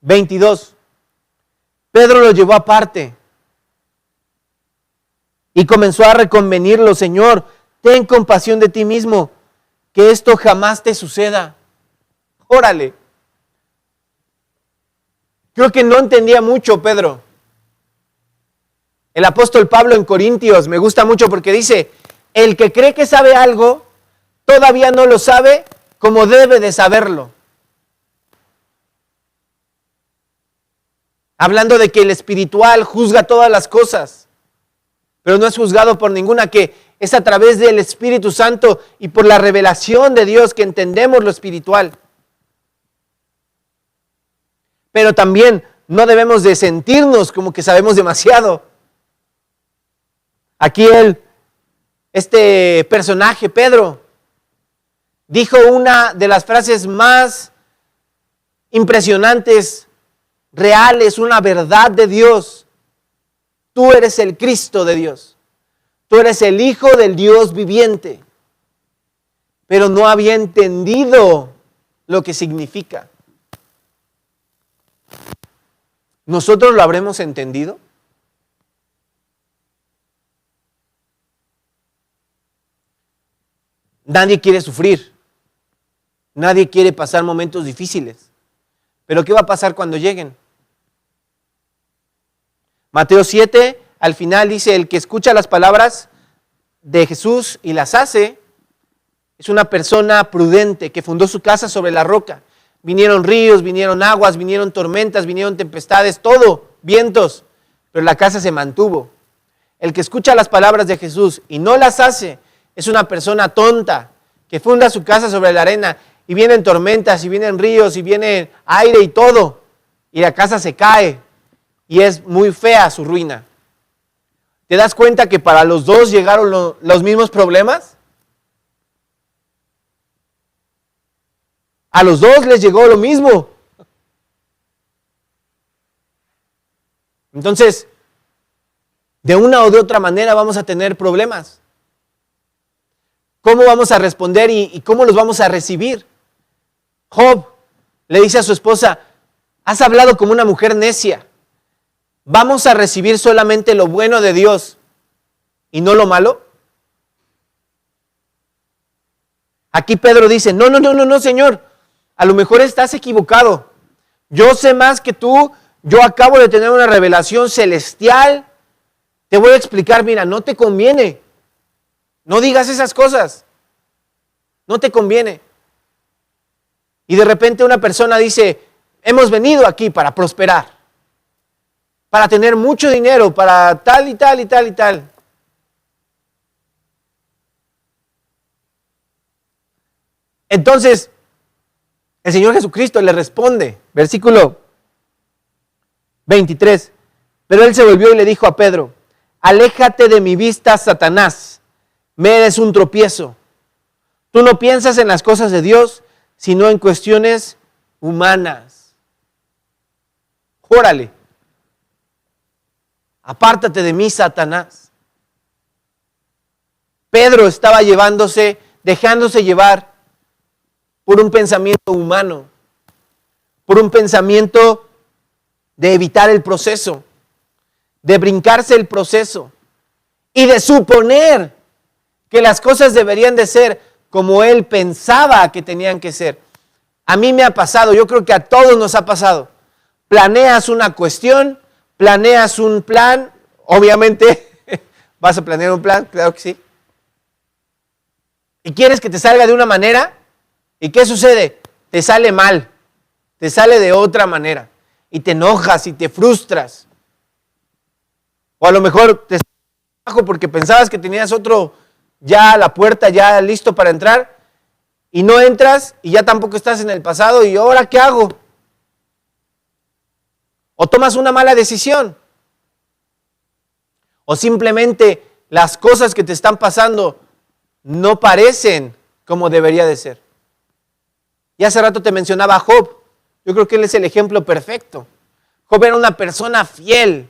22. Pedro lo llevó aparte y comenzó a reconvenirlo, Señor, ten compasión de ti mismo, que esto jamás te suceda. Órale. Creo que no entendía mucho Pedro. El apóstol Pablo en Corintios me gusta mucho porque dice, el que cree que sabe algo, todavía no lo sabe como debe de saberlo. Hablando de que el espiritual juzga todas las cosas, pero no es juzgado por ninguna, que es a través del Espíritu Santo y por la revelación de Dios que entendemos lo espiritual. Pero también no debemos de sentirnos como que sabemos demasiado. Aquí este personaje, Pedro, dijo una de las frases más impresionantes, reales, una verdad de Dios. Tú eres el Cristo de Dios. Tú eres el Hijo del Dios viviente. Pero no había entendido lo que significa. ¿Nosotros lo habremos entendido? Nadie quiere sufrir. Nadie quiere pasar momentos difíciles. Pero ¿qué va a pasar cuando lleguen? Mateo 7, al final dice, el que escucha las palabras de Jesús y las hace, es una persona prudente que fundó su casa sobre la roca. Vinieron ríos, vinieron aguas, vinieron tormentas, vinieron tempestades, todo, vientos, pero la casa se mantuvo. El que escucha las palabras de Jesús y no las hace, es una persona tonta que funda su casa sobre la arena y vienen tormentas y vienen ríos y viene aire y todo, y la casa se cae y es muy fea su ruina. ¿Te das cuenta que para los dos llegaron los mismos problemas? A los dos les llegó lo mismo. Entonces, de una o de otra manera vamos a tener problemas. ¿Cómo vamos a responder y cómo los vamos a recibir? Job le dice a su esposa, has hablado como una mujer necia. ¿Vamos a recibir solamente lo bueno de Dios y no lo malo? Aquí Pedro dice, no, Señor, a lo mejor estás equivocado. Yo sé más que tú, yo acabo de tener una revelación celestial. Te voy a explicar, mira, no te conviene. No digas esas cosas. No te conviene. Y de repente una persona dice, hemos venido aquí para prosperar, para tener mucho dinero, para tal y tal y tal y tal. Entonces, el Señor Jesucristo le responde, versículo 23, pero él se volvió y le dijo a Pedro, aléjate de mi vista, Satanás, me eres un tropiezo. Tú no piensas en las cosas de Dios, sino en cuestiones humanas. Órale. Apártate de mí, Satanás. Pedro estaba dejándose llevar por un pensamiento humano, por un pensamiento de evitar el proceso, de brincarse el proceso y de suponer que las cosas deberían de ser como él pensaba que tenían que ser. A mí me ha pasado, yo creo que a todos nos ha pasado. Planeas una cuestión, planeas un plan, obviamente vas a planear un plan, claro que sí. Y quieres que te salga de una manera, ¿y qué sucede? Te sale mal, te sale de otra manera. Y te enojas y te frustras. O a lo mejor te sales porque pensabas que tenías otro ya a la puerta, ya listo para entrar, y no entras y ya tampoco estás en el pasado, y ¿ahora qué hago? O tomas una mala decisión. O simplemente las cosas que te están pasando no parecen como debería de ser. Y hace rato te mencionaba a Job. Yo creo que él es el ejemplo perfecto. Job era una persona fiel,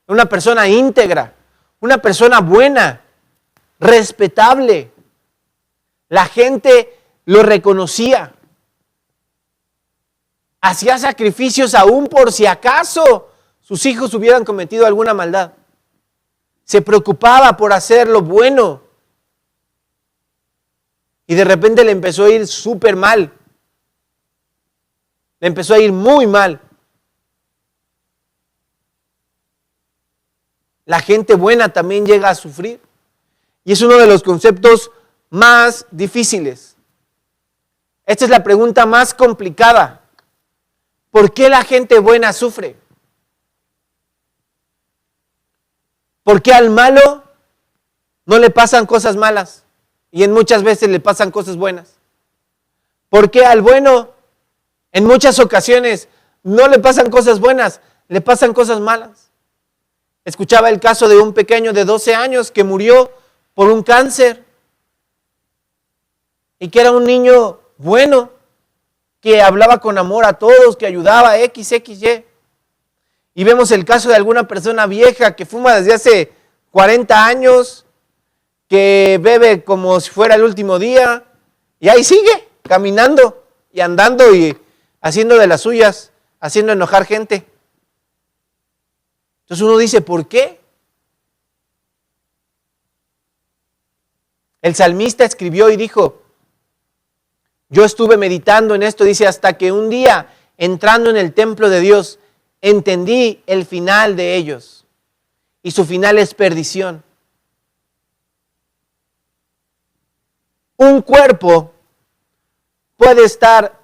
una persona íntegra, una persona buena, respetable. La gente lo reconocía. Hacía sacrificios aún por si acaso sus hijos hubieran cometido alguna maldad. Se preocupaba por hacer lo bueno. Y de repente le empezó a ir súper mal. Le empezó a ir muy mal. La gente buena también llega a sufrir. Y es uno de los conceptos más difíciles. Esta es la pregunta más complicada. ¿Por qué la gente buena sufre? ¿Por qué al malo no le pasan cosas malas? Y en muchas veces le pasan cosas buenas. ¿Por qué al bueno en muchas ocasiones no le pasan cosas buenas, le pasan cosas malas? Escuchaba el caso de un pequeño de 12 años que murió por un cáncer y que era un niño bueno, que hablaba con amor a todos, que ayudaba XY. Y vemos el caso de alguna persona vieja que fuma desde hace 40 años, que bebe como si fuera el último día, y ahí sigue, caminando y andando y haciendo de las suyas, haciendo enojar gente. Entonces uno dice, ¿por qué? El salmista escribió y dijo, yo estuve meditando en esto, dice, hasta que un día entrando en el templo de Dios, entendí el final de ellos. Y su final es perdición. Un cuerpo puede estar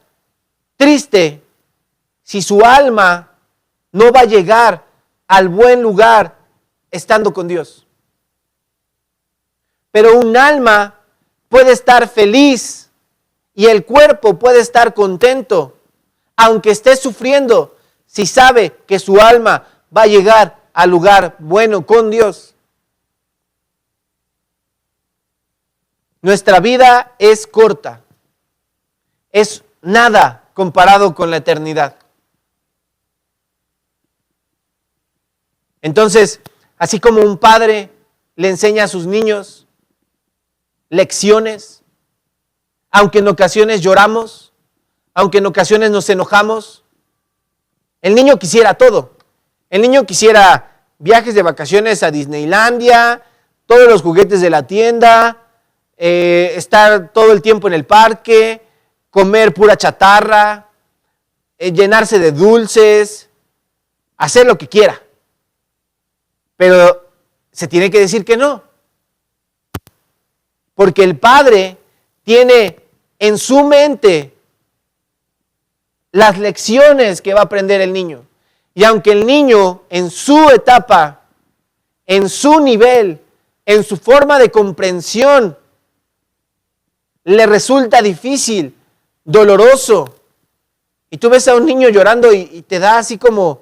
triste si su alma no va a llegar al buen lugar estando con Dios. Pero un alma puede estar feliz y el cuerpo puede estar contento, aunque esté sufriendo, si sabe que su alma va a llegar al lugar bueno con Dios. Nuestra vida es corta, es nada comparado con la eternidad. Entonces, así como un padre le enseña a sus niños lecciones, aunque en ocasiones lloramos, aunque en ocasiones nos enojamos, el niño quisiera todo. El niño quisiera viajes de vacaciones a Disneylandia, todos los juguetes de la tienda, estar todo el tiempo en el parque, comer pura chatarra, llenarse de dulces, hacer lo que quiera. Pero se tiene que decir que no. Porque el padre tiene en su mente las lecciones que va a aprender el niño. Y aunque el niño en su etapa, en su nivel, en su forma de comprensión, le resulta difícil, doloroso, y tú ves a un niño llorando y te da así como,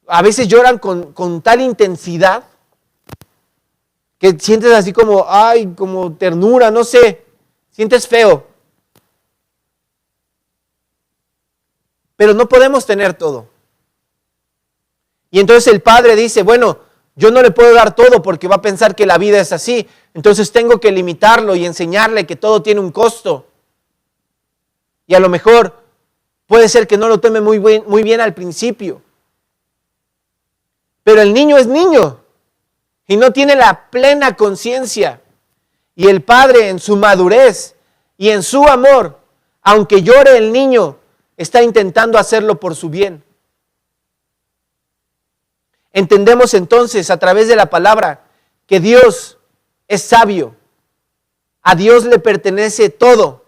a veces lloran con tal intensidad, que sientes así como, ay, como ternura, no sé, sientes feo. Pero no podemos tener todo. Y entonces el padre dice, bueno, yo no le puedo dar todo porque va a pensar que la vida es así. Entonces tengo que limitarlo y enseñarle que todo tiene un costo. Y a lo mejor puede ser que no lo tome muy bien al principio. Pero el niño es niño y no tiene la plena conciencia. Y el padre en su madurez y en su amor, aunque llore el niño, está intentando hacerlo por su bien. Entendemos entonces a través de la palabra que Dios es sabio. A Dios le pertenece todo.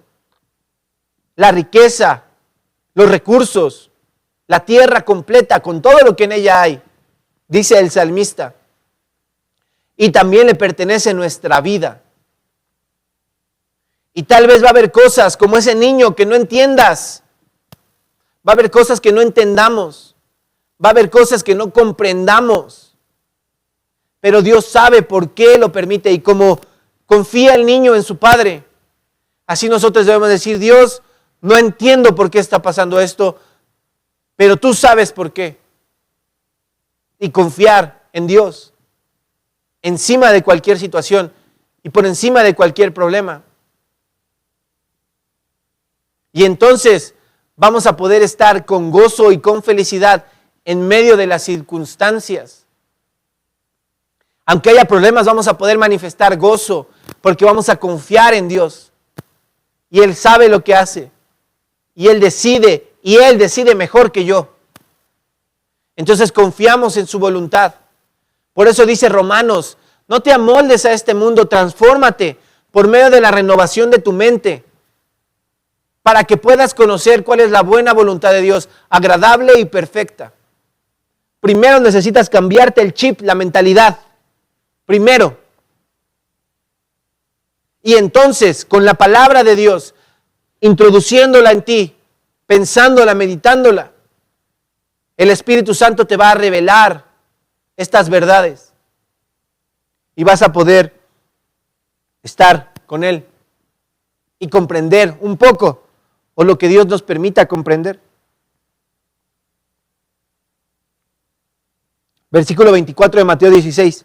La riqueza, los recursos, la tierra completa con todo lo que en ella hay, dice el salmista. Y también le pertenece nuestra vida. Y tal vez va a haber cosas como ese niño que no entiendas. Va a haber cosas que no entendamos. Va a haber cosas que no comprendamos. Pero Dios sabe por qué lo permite. Y como confía el niño en su padre, así nosotros debemos decir, Dios, no entiendo por qué está pasando esto, pero tú sabes por qué. Y confiar en Dios, encima de cualquier situación y por encima de cualquier problema. Y entonces vamos a poder estar con gozo y con felicidad en medio de las circunstancias. Aunque haya problemas, vamos a poder manifestar gozo porque vamos a confiar en Dios. Y Él sabe lo que hace. Y Él decide mejor que yo. Entonces confiamos en su voluntad. Por eso dice Romanos, no te amoldes a este mundo, transfórmate por medio de la renovación de tu mente, para que puedas conocer cuál es la buena voluntad de Dios, agradable y perfecta. Primero necesitas cambiarte el chip, la mentalidad. Primero. Y entonces, con la palabra de Dios, introduciéndola en ti, pensándola, meditándola, el Espíritu Santo te va a revelar estas verdades. Y vas a poder estar con Él y comprender un poco, o lo que Dios nos permita comprender. Versículo 24 de Mateo 16.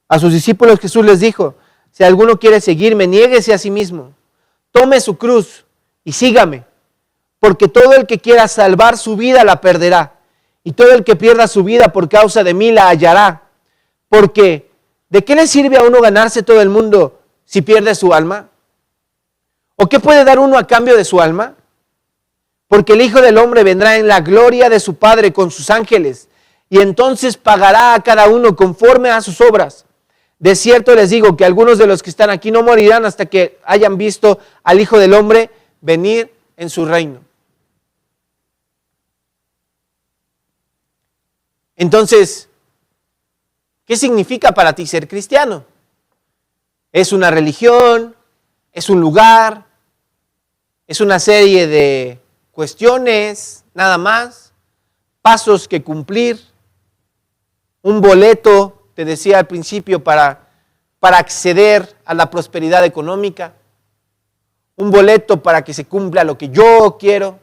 A sus discípulos Jesús les dijo, si alguno quiere seguirme, niéguese a sí mismo, tome su cruz y sígame, porque todo el que quiera salvar su vida la perderá, y todo el que pierda su vida por causa de mí la hallará. Porque, ¿de qué le sirve a uno ganarse todo el mundo si pierde su alma? ¿O qué puede dar uno a cambio de su alma? porque el Hijo del Hombre vendrá en la gloria de su Padre con sus ángeles, y entonces pagará a cada uno conforme a sus obras. De cierto les digo que algunos de los que están aquí no morirán hasta que hayan visto al Hijo del Hombre venir en su reino. Entonces, ¿qué significa para ti ser cristiano? ¿Es una religión? ¿Es un lugar? ¿Es una serie de cuestiones, nada más? ¿Pasos que cumplir? ¿Un boleto, te decía al principio, para acceder a la prosperidad económica? ¿Un boleto para que se cumpla lo que yo quiero?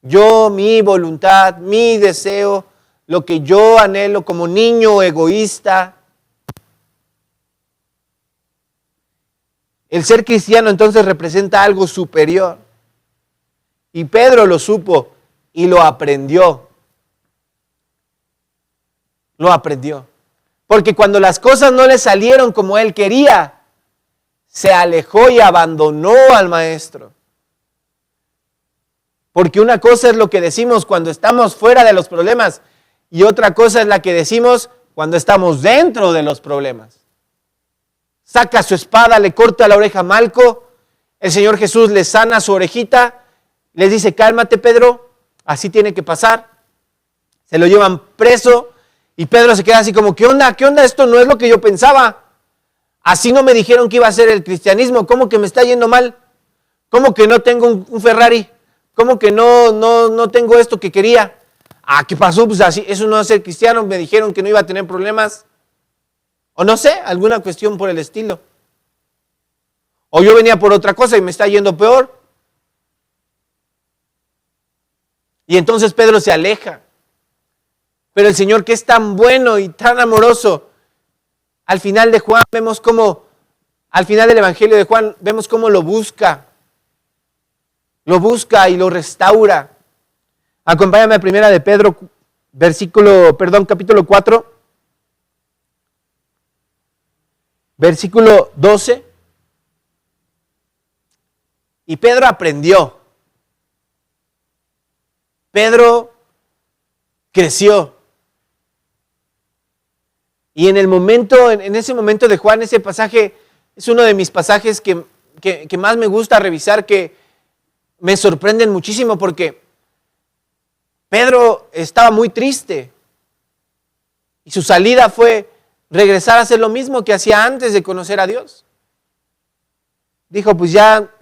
Yo, mi voluntad, mi deseo, lo que yo anhelo como niño egoísta. El ser cristiano entonces representa algo superior. Y Pedro lo supo y lo aprendió. Lo aprendió. Porque cuando las cosas no le salieron como él quería, se alejó y abandonó al maestro. Porque una cosa es lo que decimos cuando estamos fuera de los problemas y otra cosa es la que decimos cuando estamos dentro de los problemas. Saca su espada, le corta la oreja a Malco, el Señor Jesús le sana su orejita, les dice, cálmate Pedro, así tiene que pasar. Se lo llevan preso y Pedro se queda así como, ¿qué onda? ¿Qué onda? Esto no es lo que yo pensaba. Así no me dijeron que iba a ser el cristianismo, ¿cómo que me está yendo mal? ¿Cómo que no tengo un Ferrari? ¿Cómo que no tengo esto que quería? Ah, ¿qué pasó? Pues así, eso no es ser cristiano, me dijeron que no iba a tener problemas. O no sé, alguna cuestión por el estilo. O yo venía por otra cosa y me está yendo peor. Y entonces Pedro se aleja. Pero el Señor, que es tan bueno y tan amoroso, al final de Juan vemos cómo, al final del Evangelio de Juan, vemos cómo lo busca. Lo busca y lo restaura. Acompáñame a Primera de Pedro, capítulo 4, versículo 12. Y Pedro aprendió. Pedro creció. Y en ese momento de Juan, ese pasaje es uno de mis pasajes que más me gusta revisar, que me sorprenden muchísimo porque Pedro estaba muy triste y su salida fue regresar a hacer lo mismo que hacía antes de conocer a Dios. Dijo, pues ya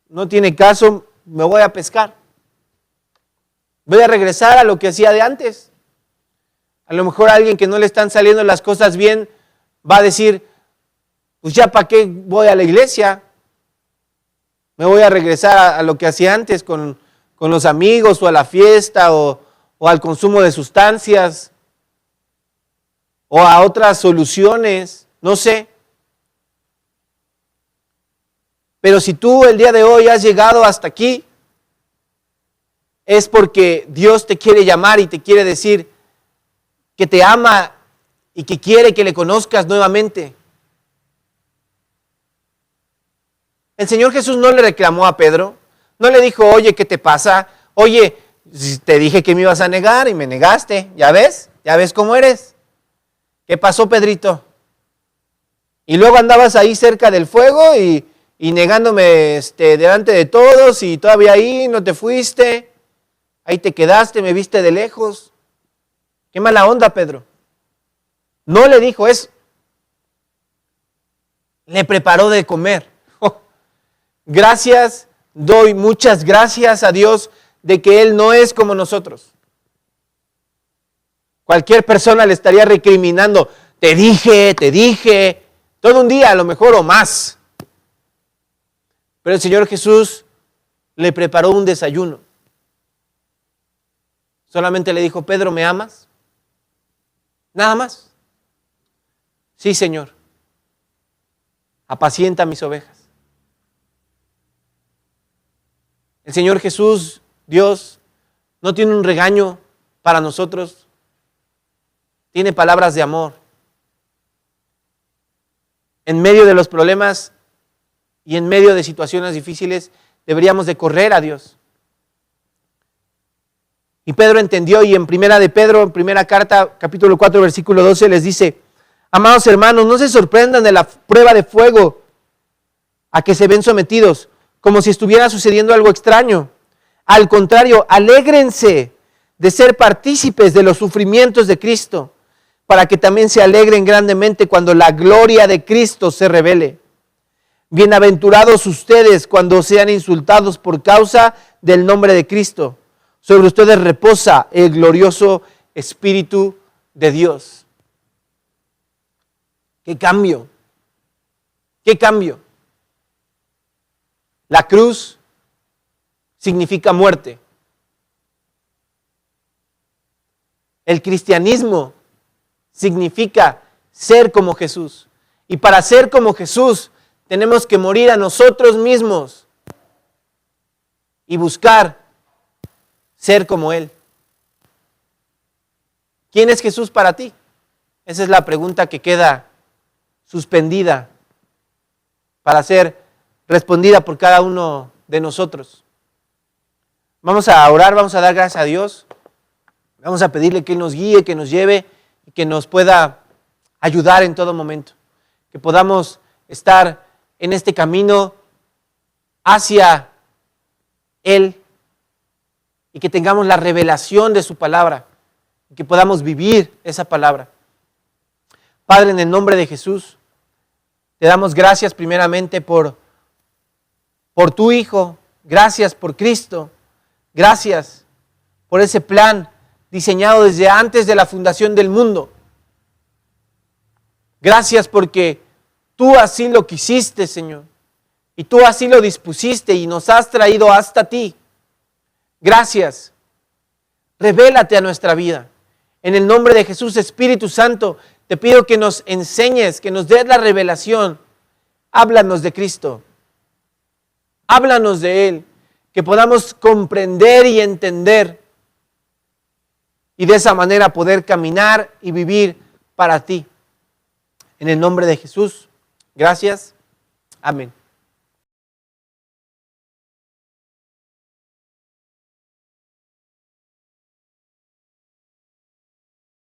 no tiene caso, me voy a pescar. Voy a regresar a lo que hacía de antes. A lo mejor alguien que no le están saliendo las cosas bien va a decir, pues ya para qué voy a la iglesia. Me voy a regresar a lo que hacía antes con los amigos o a la fiesta o al consumo de sustancias o a otras soluciones, no sé. Pero si tú el día de hoy has llegado hasta aquí, es porque Dios te quiere llamar y te quiere decir que te ama y que quiere que le conozcas nuevamente. El Señor Jesús no le reclamó a Pedro, no le dijo, oye, ¿qué te pasa? Oye, te dije que me ibas a negar y me negaste, ¿ya ves cómo eres? ¿Qué pasó, Pedrito? Y luego andabas ahí cerca del fuego y negándome delante de todos y todavía ahí no te fuiste, ahí te quedaste, me viste de lejos. Qué mala onda, Pedro. No le dijo eso. Le preparó de comer. Gracias, doy muchas gracias a Dios de que Él no es como nosotros. Cualquier persona le estaría recriminando, te dije, todo un día a lo mejor o más. Pero el Señor Jesús le preparó un desayuno. Solamente le dijo, Pedro, ¿me amas? Nada más. Sí, Señor. Apacienta mis ovejas. El Señor Jesús, Dios, no tiene un regaño para nosotros. Tiene palabras de amor. En medio de los problemas y en medio de situaciones difíciles, deberíamos de correr a Dios. Y Pedro entendió, y en primera de Pedro, en primera carta, capítulo 4, versículo 12, les dice: amados hermanos, no se sorprendan de la prueba de fuego a que se ven sometidos, como si estuviera sucediendo algo extraño. Al contrario, alégrense de ser partícipes de los sufrimientos de Cristo, para que también se alegren grandemente cuando la gloria de Cristo se revele. Bienaventurados ustedes cuando sean insultados por causa del nombre de Cristo. Sobre ustedes reposa el glorioso Espíritu de Dios. ¡Qué cambio! ¡Qué cambio! La cruz significa muerte. El cristianismo significa ser como Jesús. Y para ser como Jesús tenemos que morir a nosotros mismos y buscar ser como Él. ¿Quién es Jesús para ti? Esa es la pregunta que queda suspendida para ser respondida por cada uno de nosotros. Vamos a orar, vamos a dar gracias a Dios. Vamos a pedirle que Él nos guíe, que nos lleve y que nos pueda ayudar en todo momento. Que podamos estar en este camino hacia Él y que tengamos la revelación de su palabra y que podamos vivir esa palabra. Padre, en el nombre de Jesús, te damos gracias primeramente por tu Hijo, gracias por Cristo, gracias por ese plan diseñado desde antes de la fundación del mundo. Gracias porque tú así lo quisiste, Señor, y tú así lo dispusiste y nos has traído hasta ti. Gracias. Revélate a nuestra vida. En el nombre de Jesús, Espíritu Santo, te pido que nos enseñes, que nos des la revelación. Háblanos de Cristo. Háblanos de Él, que podamos comprender y entender y de esa manera poder caminar y vivir para ti. En el nombre de Jesús, gracias. Amén.